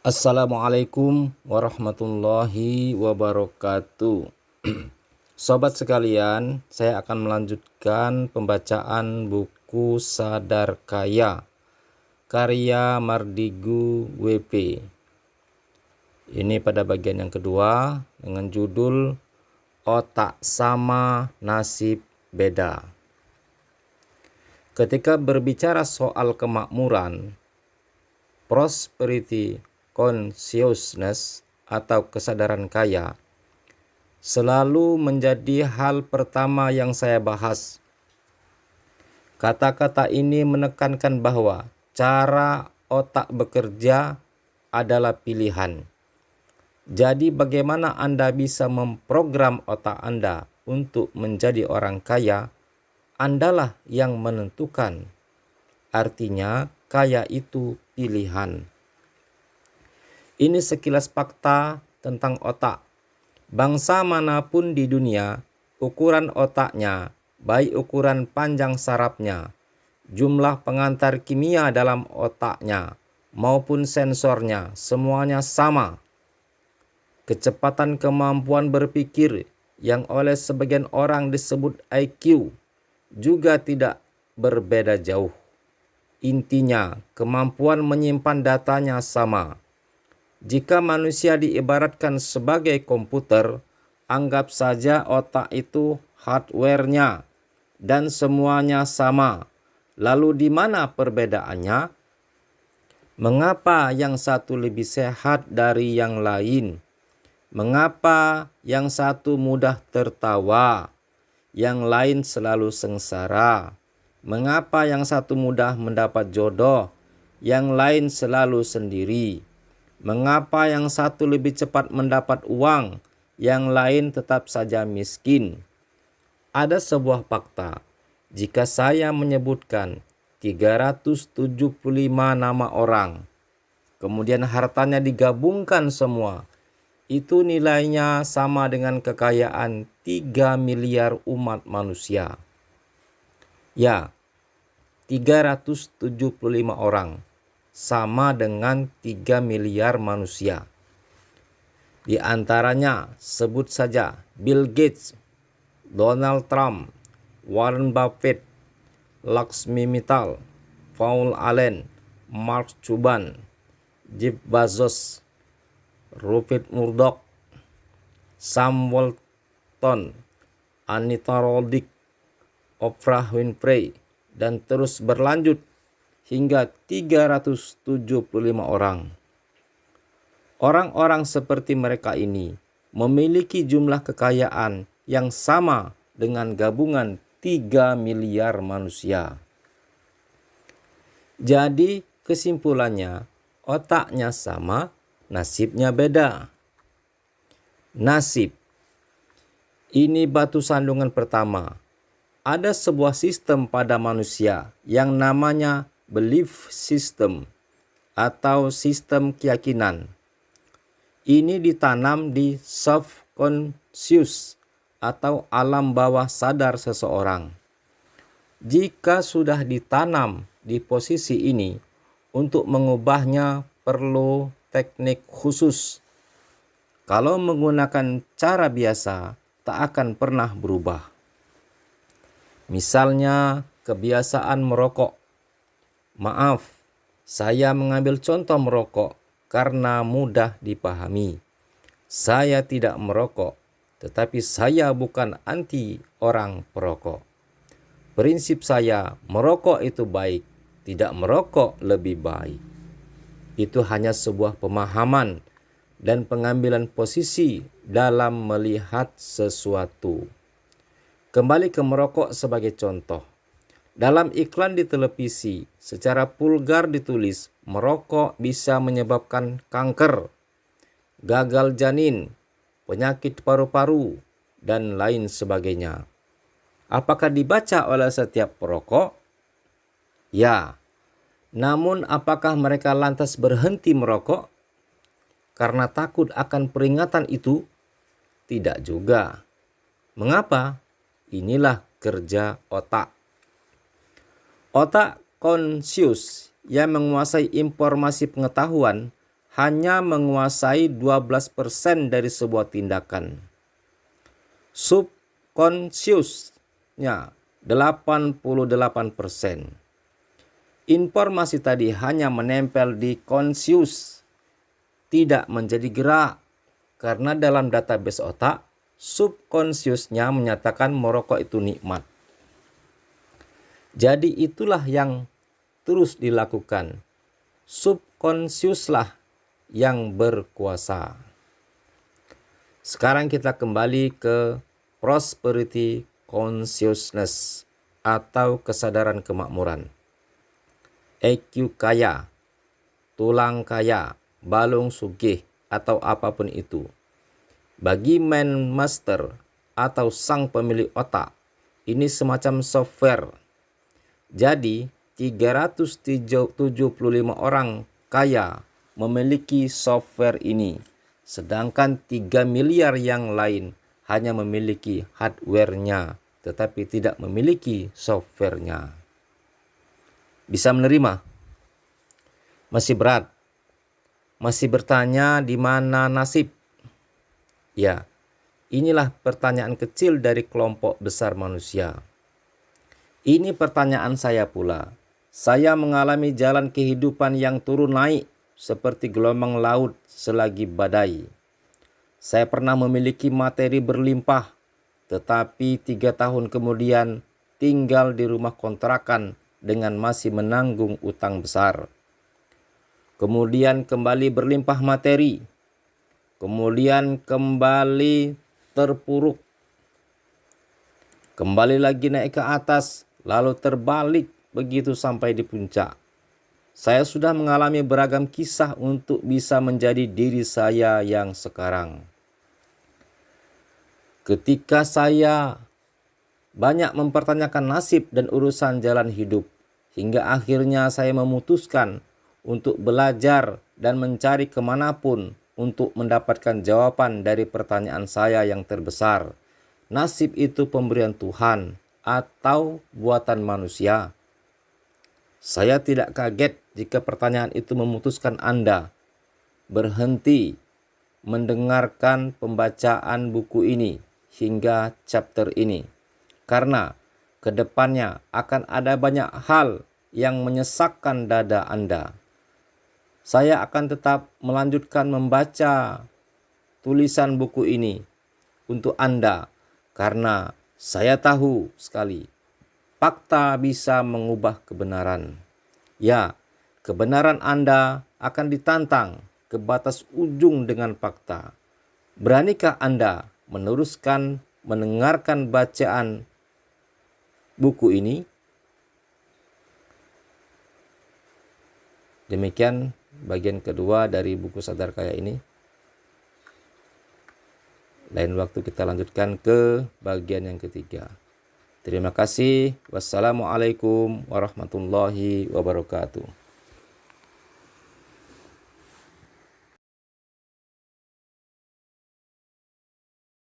Assalamualaikum warahmatullahi wabarakatuh. Sobat sekalian, saya akan melanjutkan pembacaan buku Sadar Kaya karya Mardigu WP. Ini pada bagian yang kedua dengan judul Otak Sama Nasib Beda. Ketika berbicara soal kemakmuran, prosperity consciousness atau kesadaran kaya selalu menjadi hal pertama yang saya bahas. Kata-kata ini menekankan bahwa cara otak bekerja adalah pilihan. Jadi bagaimana Anda bisa memprogram otak Anda untuk menjadi orang kaya, Andalah yang menentukan. Artinya kaya itu pilihan. Ini sekilas fakta tentang otak. Bangsa manapun di dunia, ukuran otaknya, baik ukuran panjang sarafnya, jumlah pengantar kimia dalam otaknya, maupun sensornya, semuanya sama. Kecepatan kemampuan berpikir yang oleh sebagian orang disebut IQ juga tidak berbeda jauh. Intinya, kemampuan menyimpan datanya sama. Jika manusia diibaratkan sebagai komputer, anggap saja otak itu hardware-nya dan semuanya sama. Lalu di mana perbedaannya? Mengapa yang satu lebih sehat dari yang lain? Mengapa yang satu mudah tertawa, yang lain selalu sengsara? Mengapa yang satu mudah mendapat jodoh, yang lain selalu sendiri? Mengapa yang satu lebih cepat mendapat uang, yang lain tetap saja miskin? Ada sebuah fakta. Jika saya menyebutkan 375 nama orang, kemudian hartanya digabungkan semua, itu nilainya sama dengan kekayaan 3 miliar umat manusia. Ya, 375 orang sama dengan 3 miliar manusia. Di antaranya sebut saja Bill Gates, Donald Trump, Warren Buffett, Lakshmi Mittal, Paul Allen, Mark Cuban, Jeff Bezos, Rupert Murdoch, Sam Walton, Anita Roddick, Oprah Winfrey, dan terus berlanjut hingga 375 orang. Orang-orang seperti mereka ini memiliki jumlah kekayaan yang sama dengan gabungan 3 miliar manusia. Jadi kesimpulannya, otaknya sama, nasibnya beda. Nasib. Ini batu sandungan pertama. Ada sebuah sistem pada manusia yang namanya belief system atau sistem keyakinan. Ini ditanam di subconscious atau alam bawah sadar seseorang. Jika sudah ditanam di posisi ini, untuk mengubahnya perlu teknik khusus. Kalau menggunakan cara biasa, tak akan pernah berubah. Misalnya, kebiasaan merokok. Maaf, saya mengambil contoh merokok karena mudah dipahami. Saya tidak merokok, tetapi saya bukan anti orang perokok. Prinsip saya, merokok itu baik, tidak merokok lebih baik. Itu hanya sebuah pemahaman dan pengambilan posisi dalam melihat sesuatu. Kembali ke merokok sebagai contoh. Dalam iklan di televisi, secara vulgar ditulis, merokok bisa menyebabkan kanker, gagal janin, penyakit paru-paru, dan lain sebagainya. Apakah dibaca oleh setiap perokok? Ya. Namun apakah mereka lantas berhenti merokok karena takut akan peringatan itu? Tidak juga. Mengapa? Inilah kerja otak. Otak konsius yang menguasai informasi pengetahuan hanya menguasai 12% dari sebuah tindakan. Subconsciousnya 88%. Informasi tadi hanya menempel di conscious, tidak menjadi gerak. Karena dalam database otak, subconsciousnya menyatakan merokok itu nikmat. Jadi itulah yang terus dilakukan. Subconscious-lah yang berkuasa. Sekarang kita kembali ke prosperity consciousness atau kesadaran kemakmuran. EQ kaya, tulang kaya, balung sugih, atau apapun itu. Bagi Mind Master atau sang pemilik otak, ini semacam software. Jadi 375 orang kaya memiliki software ini, sedangkan 3 miliar yang lain hanya memiliki hardware-nya, tetapi tidak memiliki software-nya. Bisa menerima? Masih berat? Masih bertanya di mana nasib? Ya, inilah pertanyaan kecil dari kelompok besar manusia. Ini pertanyaan saya pula. Saya mengalami jalan kehidupan yang turun naik seperti gelombang laut selagi badai. Saya pernah memiliki materi berlimpah, tetapi 3 tahun kemudian tinggal di rumah kontrakan dengan masih menanggung utang besar. Kemudian kembali berlimpah materi. Kemudian kembali terpuruk. Kembali lagi naik ke atas, lalu terbalik begitu sampai di puncak. Saya sudah mengalami beragam kisah untuk bisa menjadi diri saya yang sekarang. Ketika saya banyak mempertanyakan nasib dan urusan jalan hidup, hingga akhirnya saya memutuskan untuk belajar dan mencari kemanapun untuk mendapatkan jawaban dari pertanyaan saya yang terbesar. Nasib itu pemberian Tuhan atau buatan manusia? Saya tidak kaget jika pertanyaan itu memutuskan Anda berhenti mendengarkan pembacaan buku ini hingga chapter ini. Karena kedepannya akan ada banyak hal yang menyesakkan dada Anda. Saya akan tetap melanjutkan membaca tulisan buku ini untuk Anda karena saya tahu sekali fakta bisa mengubah kebenaran. Ya, kebenaran Anda akan ditantang ke batas ujung dengan fakta. Beranikah Anda meneruskan mendengarkan bacaan buku ini? Demikian bagian kedua dari buku Sadar Kaya ini. Lain waktu kita lanjutkan ke bagian yang ketiga. Terima kasih. Wassalamualaikum warahmatullahi wabarakatuh.